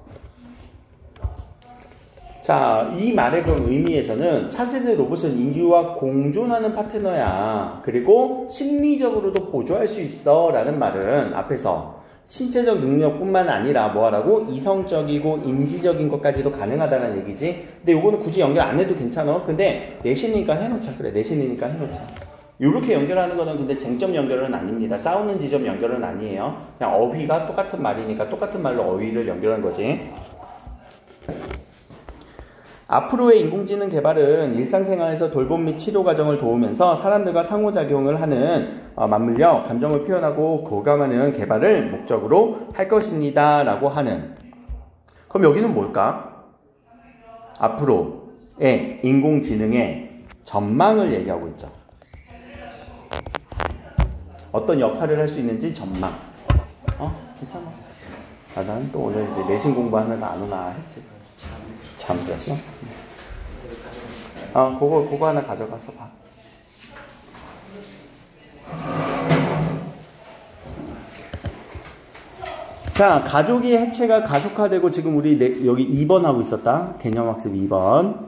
자, 이 말의 그런 의미에서는 차세대 로봇은 인류와 공존하는 파트너야. 그리고 심리적으로도 보조할 수 있어. 라는 말은 앞에서 신체적 능력뿐만 아니라 뭐하라고? 이성적이고 인지적인 것까지도 가능하다는 얘기지. 근데 요거는 굳이 연결 안 해도 괜찮아. 근데 내신이니까 해놓자. 그래, 내신이니까 해놓자. 요렇게 연결하는 거는 근데 쟁점 연결은 아닙니다. 싸우는 지점 연결은 아니에요. 그냥 어휘가 똑같은 말이니까 똑같은 말로 어휘를 연결한 거지. 앞으로의 인공지능 개발은 일상생활에서 돌봄 및 치료 과정을 도우면서 사람들과 상호작용을 하는 맞물려 감정을 표현하고 공감하는 개발을 목적으로 할 것입니다. 라고 하는. 그럼 여기는 뭘까? 앞으로의 인공지능의 전망을 얘기하고 있죠. 어떤 역할을 할 수 있는지 전망. 괜찮아. 난 또 오늘 이제 내신 공부하느라 안 오나 했지. 잠들었어? 그거 하나 가져가서 봐. 자, 가족의 해체가 가속화되고, 지금 우리 여기 2번 하고 있었다. 개념학습 2번.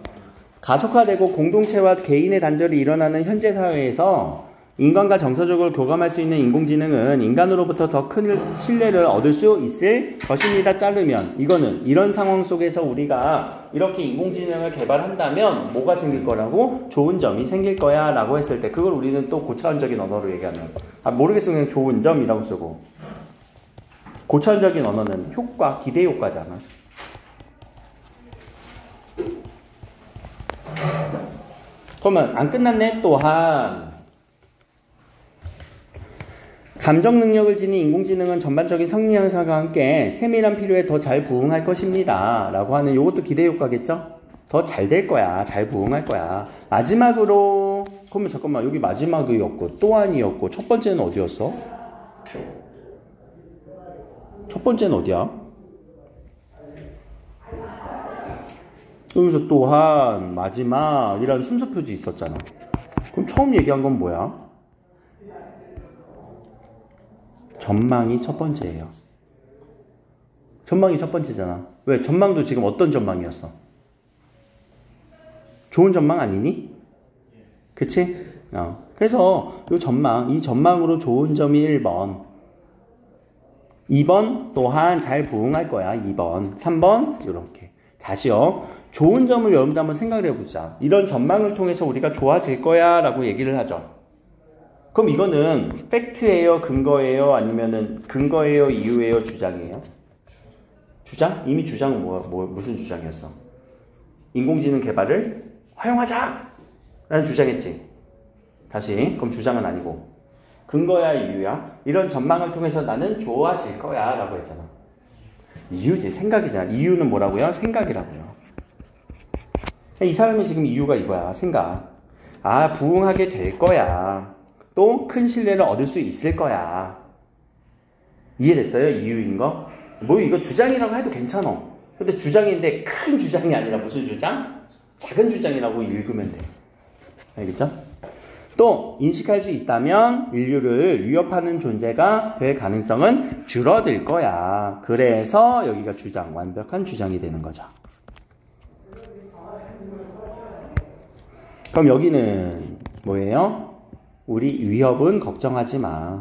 가속화되고 공동체와 개인의 단절이 일어나는 현재 사회에서 인간과 정서적으로 교감할 수 있는 인공지능은 인간으로부터 더 큰 신뢰를 얻을 수 있을 것입니다. 자르면 이거는 이런 상황 속에서 우리가 이렇게 인공지능을 개발한다면 뭐가 생길 거라고? 좋은 점이 생길 거야 라고 했을 때 그걸 우리는 또 고차원적인 언어로 얘기하는, 모르겠으면 그냥 좋은 점이라고 쓰고, 고차원적인 언어는 효과, 기대 효과잖아. 그러면 안 끝났네. 또한 감정 능력을 지닌 인공지능은 전반적인 성능 향상과 함께 세밀한 필요에 더 잘 부응할 것입니다. 라고 하는 요것도 기대 효과겠죠? 더 잘 될 거야. 잘 부응할 거야. 마지막으로 그러면 잠깐만 여기 마지막이었고 또한이었고 첫 번째는 어디였어? 첫 번째는 어디야? 여기서 또한 마지막이라는 순서 표지 있었잖아. 그럼 처음 얘기한 건 뭐야? 전망이 첫 번째예요. 전망이 첫 번째잖아. 왜? 전망도 지금 어떤 전망이었어? 좋은 전망 아니니? 그치? 그래서 이 전망으로 좋은 점이 1번. 2번 또한 잘 부응할 거야. 2번. 3번 이렇게. 다시요. 좋은 점을 여러분들 한번 생각을 해보자. 이런 전망을 통해서 우리가 좋아질 거야 라고 얘기를 하죠. 그럼 이거는 팩트예요? 근거예요? 아니면은 근거예요? 이유예요? 주장이에요? 주장? 이미 주장은 무슨 주장이었어? 인공지능 개발을 허용하자! 라는 주장했지. 다시. 그럼 주장은 아니고. 근거야? 이유야? 이런 전망을 통해서 나는 좋아질 거야 라고 했잖아. 이유지. 생각이잖아. 이유는 뭐라고요? 생각이라고요. 이 사람이 지금 이유가 이거야. 생각. 부응하게 될 거야. 또 큰 신뢰를 얻을 수 있을 거야. 이해됐어요? 이유인 거? 뭐 이거 주장이라고 해도 괜찮아. 근데 주장인데 큰 주장이 아니라 무슨 주장? 작은 주장이라고 읽으면 돼. 알겠죠? 또 인식할 수 있다면 인류를 위협하는 존재가 될 가능성은 줄어들 거야. 그래서 여기가 주장, 완벽한 주장이 되는 거죠. 그럼 여기는 뭐예요? 우리 위협은 걱정하지 마.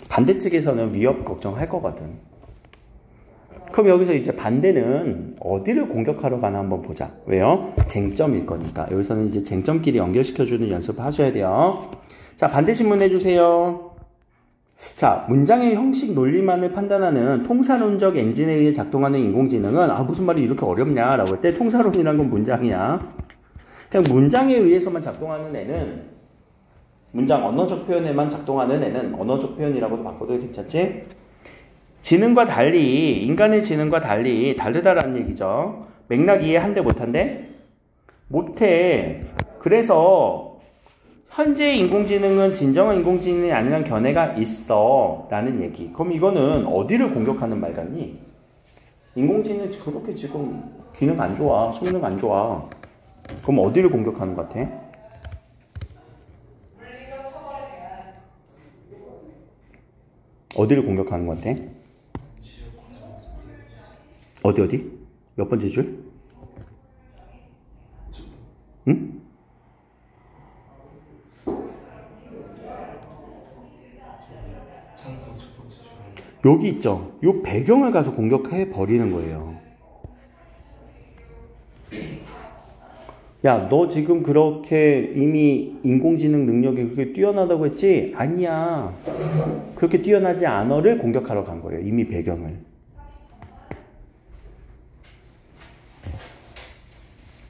반대측에서는 위협 걱정할 거거든. 그럼 여기서 이제 반대는 어디를 공격하러 가나 한번 보자. 왜요? 쟁점일 거니까. 여기서는 이제 쟁점끼리 연결시켜주는 연습을 하셔야 돼요. 자, 반대 신문 해주세요. 자, 문장의 형식 논리만을 판단하는 통사론적 엔진에 의해 작동하는 인공지능은 무슨 말이 이렇게 어렵냐라고 할 때 통사론이란 건 문장이야. 그냥 문장에 의해서만 작동하는 애는 문장 언어적 표현에만 작동하는 애는 언어적 표현이라고도 바꿔도 괜찮지? 지능과 달리 인간의 지능과 달리 다르다라는 얘기죠. 맥락 이해한대 못한대? 못해. 그래서 현재 인공지능은 진정한 인공지능이 아니란 견해가 있어 라는 얘기. 그럼 이거는 어디를 공격하는 말 같니? 인공지능 그렇게 지금 기능 안 좋아. 성능 안 좋아. 그럼 어디를 공격하는 것 같아? 어디를 공격하는 것 같아? 어디? 몇 번째 줄? 응? 여기 있죠? 요 배경을 가서 공격해 버리는 거예요. 야, 너 지금 그렇게 이미 인공지능 능력이 그렇게 뛰어나다고 했지? 아니야. 그렇게 뛰어나지 않아를 공격하러 간 거예요. 이미 배경을.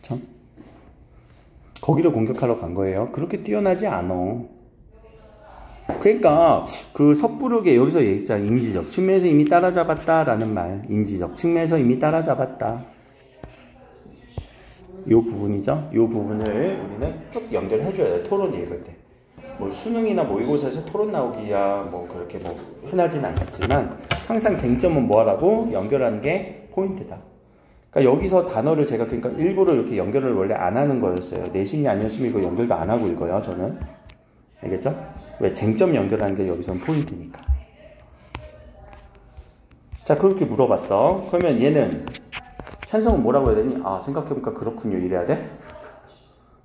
참. 거기를 공격하러 간 거예요. 그렇게 뛰어나지 않아. 그러니까 그 섣부르게 여기서 얘기했잖아. 인지적 측면에서 이미 따라잡았다라는 말. 인지적 측면에서 이미 따라잡았다. 이 부분이죠. 이 부분을 우리는 쭉 연결해줘야 돼. 토론 읽을 때. 뭐 수능이나 모의고사에서 토론 나오기야 뭐 그렇게 뭐 흔하진 않겠지만 항상 쟁점은 뭐라고 연결하는 게 포인트다. 그러니까 여기서 단어를 제가 그러니까 일부러 이렇게 연결을 원래 안 하는 거였어요. 내신이 아니었으면 이거 연결도 안 하고 읽어요. 저는. 알겠죠? 왜? 쟁점 연결하는 게 여기서는 포인트니까. 자, 그렇게 물어봤어. 그러면 얘는 찬성은 뭐라고 해야 되니? 생각해보니까 그렇군요. 이래야 돼?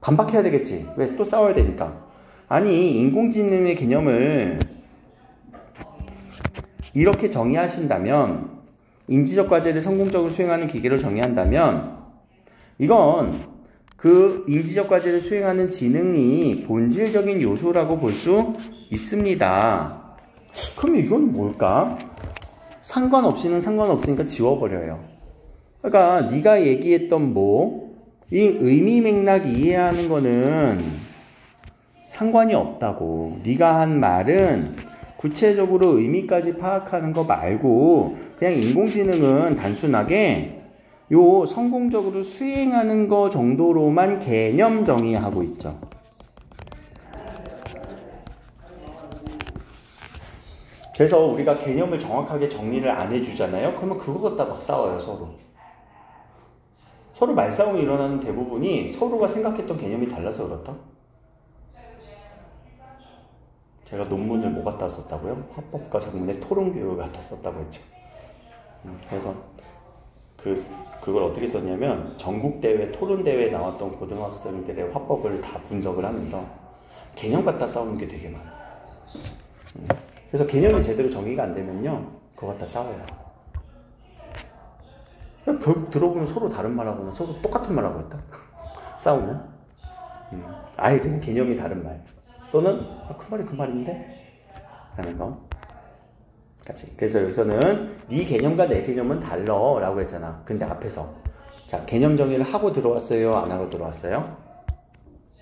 반박해야 되겠지. 왜? 또 싸워야 되니까. 아니, 인공지능의 개념을 이렇게 정의하신다면, 인지적 과제를 성공적으로 수행하는 기계로 정의한다면, 이건 그 인지적 과제를 수행하는 지능이 본질적인 요소라고 볼 수 있습니다. 그럼 이건 뭘까? 상관없이는 상관없으니까 지워버려요. 그러니까 네가 얘기했던 뭐 이 의미 맥락 이해하는 거는 상관이 없다고. 네가 한 말은 구체적으로 의미까지 파악하는 거 말고 그냥 인공지능은 단순하게 요 성공적으로 수행하는 거 정도로만 개념 정의하고 있죠. 그래서 우리가 개념을 정확하게 정리를 안 해주잖아요. 그러면 그거 갖다 막 싸워요, 서로. 서로 말싸움이 일어나는 대부분이 서로가 생각했던 개념이 달라서 그렇다. 제가 논문을 뭐 갖다 썼다고요? 화법과 작문의 토론교육을 갖다 썼다고 했죠. 그래서 그걸 어떻게 썼냐면 전국대회, 토론대회에 나왔던 고등학생들의 화법을 다 분석을 하면서 개념 갖다 싸우는 게 되게 많아요. 그래서 개념이 제대로 정의가 안 되면요, 그거 갖다 싸워요. 결국 들어보면 서로 다른 말하거나 서로 똑같은 말하고 있다. 싸우면. 아예 그냥 개념이 다른 말. 또는 그 말이 그 말인데? 라는 거. 같이. 그래서 여기서는 네 개념과 내 개념은 달라 라고 했잖아. 근데 앞에서 자, 개념 정의를 하고 들어왔어요? 안 하고 들어왔어요?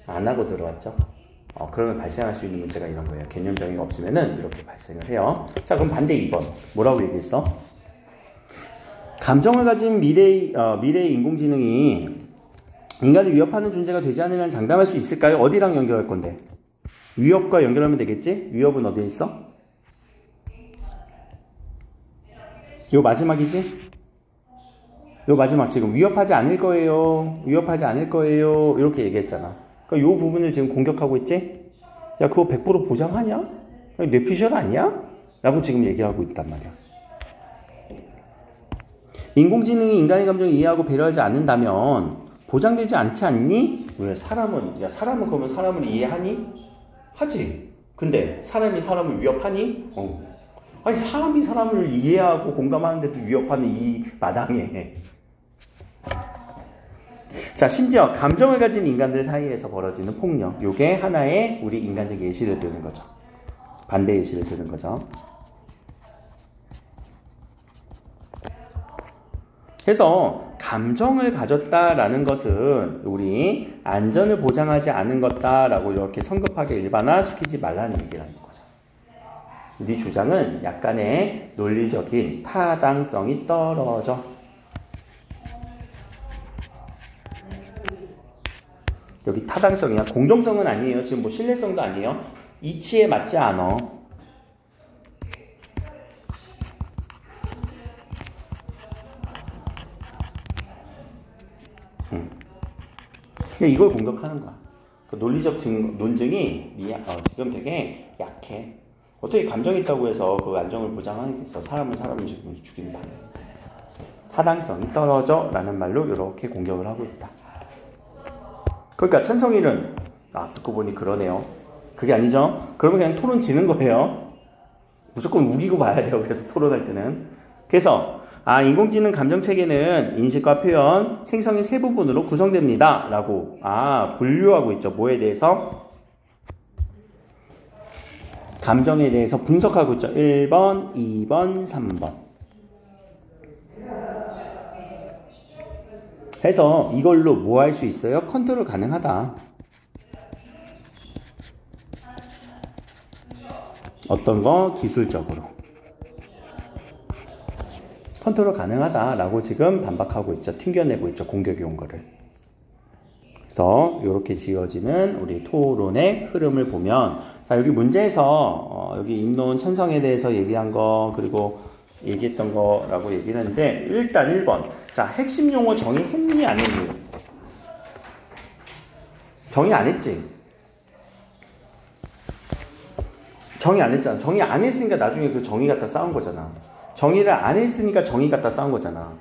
안 하고 들어왔죠? 그러면 발생할 수 있는 문제가 이런 거예요. 개념 정의가 없으면은 이렇게 발생을 해요. 자, 그럼 반대 2번. 뭐라고 얘기했어? 감정을 가진 미래의 인공지능이 인간을 위협하는 존재가 되지 않으려는 장담할 수 있을까요? 어디랑 연결할 건데? 위협과 연결하면 되겠지? 위협은 어디에 있어? 요 마지막이지? 요 마지막 지금 위협하지 않을 거예요. 위협하지 않을 거예요. 이렇게 얘기했잖아. 그러니까 요 부분을 지금 공격하고 있지? 야, 그거 100% 보장하냐? 뇌피셜 아니야? 라고 지금 얘기하고 있단 말이야. 인공지능이 인간의 감정을 이해하고 배려하지 않는다면 보장되지 않지 않니? 왜? 사람은 그러면 사람을 이해하니? 하지. 근데 사람이 사람을 위협하니? 아니, 사람이 사람을 이해하고 공감하는데도 위협하는 이 마당에. 자, 심지어 감정을 가진 인간들 사이에서 벌어지는 폭력. 요게 하나의 우리 인간적 예시를 드는 거죠. 반대 예시를 드는 거죠. 그래서 감정을 가졌다라는 것은 우리 안전을 보장하지 않은 것다라고 이렇게 성급하게 일반화시키지 말라는 얘기라는 거죠. 네 주장은 약간의 논리적인 타당성이 떨어져. 여기 타당성이야. 공정성은 아니에요. 지금 뭐 신뢰성도 아니에요. 이치에 맞지 않아. 이걸 공격하는 거야. 그 논리적 논증이 지금 되게 약해. 어떻게 감정이 있다고 해서 그 안정을 보장하겠어? 사람을 죽이는 판에. 타당성이 떨어져 라는 말로 이렇게 공격을 하고 있다. 그러니까 천성일은 듣고 보니 그러네요. 그게 아니죠. 그러면 그냥 토론 지는 거예요. 무조건 우기고 봐야 돼요. 그래서 토론할 때는. 그래서 인공지능 감정체계는 인식과 표현, 생성의 세 부분으로 구성됩니다. 라고 분류하고 있죠. 뭐에 대해서? 감정에 대해서 분석하고 있죠. 1번, 2번, 3번. 해서 이걸로 뭐 할 수 있어요? 컨트롤 가능하다. 어떤 거? 기술적으로. 컨트롤 가능하다라고 지금 반박하고 있죠. 튕겨내고 있죠. 공격이 온 거를. 그래서 이렇게 지어지는 우리 토론의 흐름을 보면, 자, 여기 문제에서 여기 입론 천성에 대해서 얘기한 거 그리고 얘기했던 거라고 얘기를 했는데, 일단 1번. 자, 핵심 용어 정의했니 안 했니? 정의 안 했지? 정의 안 했잖아. 정의 안 했으니까 나중에 그 정의 갖다 싸운 거잖아. 정의를 안 했으니까 정의 갖다 싸운 거잖아.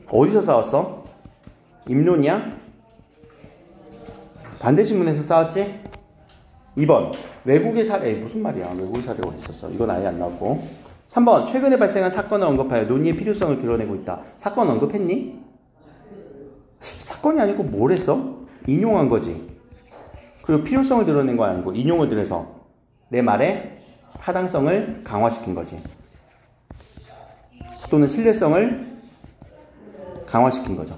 어디서 싸웠어? 입론이야? 반대신문에서 싸웠지? 2번 외국의 사례. 무슨 말이야? 외국의 사례가 어디 있었어? 이건 아예 안 나오고. 3번 최근에 발생한 사건을 언급하여 논의의 필요성을 드러내고 있다. 사건 언급했니? 사건이 아니고 뭘 했어? 인용한 거지. 그리고 필요성을 드러낸 거 아니고 인용을 들여서 내 말에 타당성을 강화시킨 거지. 또는 신뢰성을 강화시킨 거죠.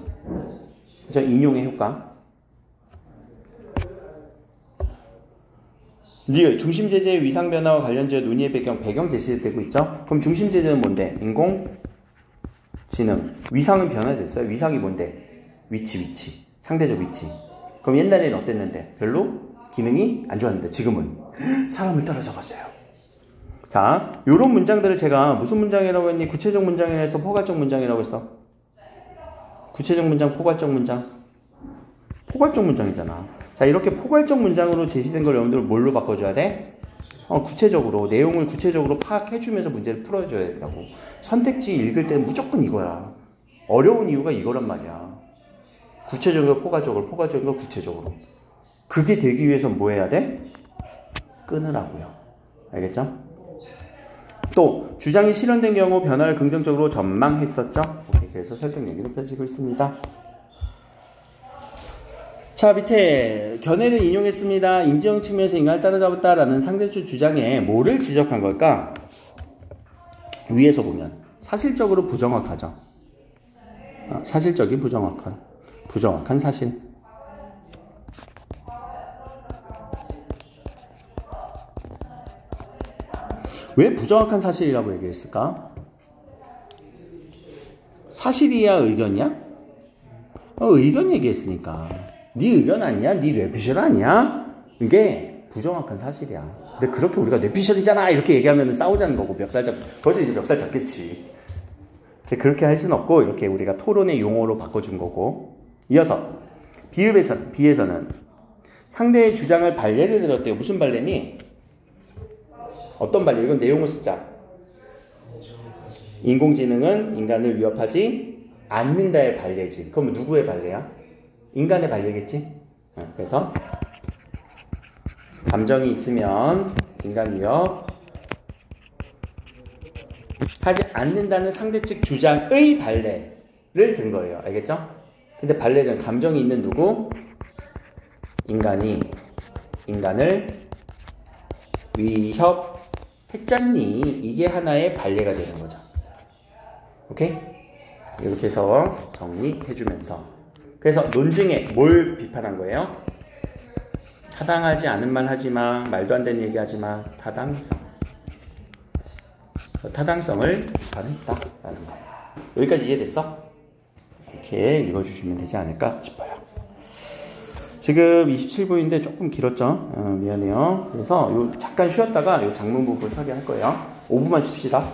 그죠? 인용의 효과. 리을, 중심제재의 위상 변화와 관련지어 논의의 배경 제시되고 있죠? 그럼 중심제재는 뭔데? 인공지능. 위상은 변화됐어요. 위상이 뭔데? 위치. 상대적 위치. 그럼 옛날에는 어땠는데? 별로 기능이 안 좋았는데 지금은 사람을 따라잡았어요. 자, 요런 문장들을 제가 무슨 문장이라고 했니? 구체적 문장이라 해서 포괄적 문장이라고 했어. 구체적 문장, 포괄적 문장. 포괄적 문장이잖아. 자, 이렇게 포괄적 문장으로 제시된 걸 여러분들 뭘로 바꿔줘야 돼? 구체적으로, 내용을 구체적으로 파악해주면서 문제를 풀어줘야 된다고. 선택지 읽을 때는 무조건 이거야. 어려운 이유가 이거란 말이야. 구체적인 거 포괄적으로, 포괄적인 거 구체적으로. 그게 되기 위해선 뭐 해야 돼? 끊으라고요. 알겠죠? 또 주장이 실현된 경우 변화를 긍정적으로 전망했었죠? 오케이, 그래서 설득력이 높아지고 있습니다. 자, 밑에 견해를 인용했습니다. 인지형 측면에서 인간을 따라잡았다라는 상대주 주장에 뭐를 지적한 걸까? 위에서 보면 사실적으로 부정확하죠. 사실적인 부정확한 사실. 왜 부정확한 사실이라고 얘기했을까? 사실이야 의견이야? 의견 얘기했으니까. 네 의견 아니야? 네 뇌피셜 아니야? 이게 부정확한 사실이야. 근데 그렇게 우리가 뇌피셜이잖아 이렇게 얘기하면 싸우자는 거고 벌써 이제 멱살 잡겠지. 그렇게 할 수는 없고 이렇게 우리가 토론의 용어로 바꿔준 거고. 이어서 B에서는 상대의 주장을 발례를 들었대요. 무슨 발례니? 어떤 발례? 이건 내용을 쓰자. 인공지능은 인간을 위협하지 않는다의 발례지. 그럼 누구의 발례야? 인간의 발례겠지? 그래서 감정이 있으면 인간 위협 하지 않는다는 상대 측 주장의 발례를 든 거예요. 알겠죠? 근데 발례는 감정이 있는 누구? 인간이 인간을 위협했잖니. 이게 하나의 발례가 되는 거죠. 오케이? 이렇게 해서 정리해주면서. 그래서 논증에 뭘 비판한 거예요? 타당하지 않은 말 하지 마. 말도 안 되는 얘기 하지 마. 타당성을 비판했다라는 거. 여기까지 이해됐어? 이렇게 읽어주시면 되지 않을까 싶어요. 지금 27분인데 조금 길었죠? 미안해요. 그래서 잠깐 쉬었다가 요 장문 부분 처리할 거예요. 5분만 칩시다.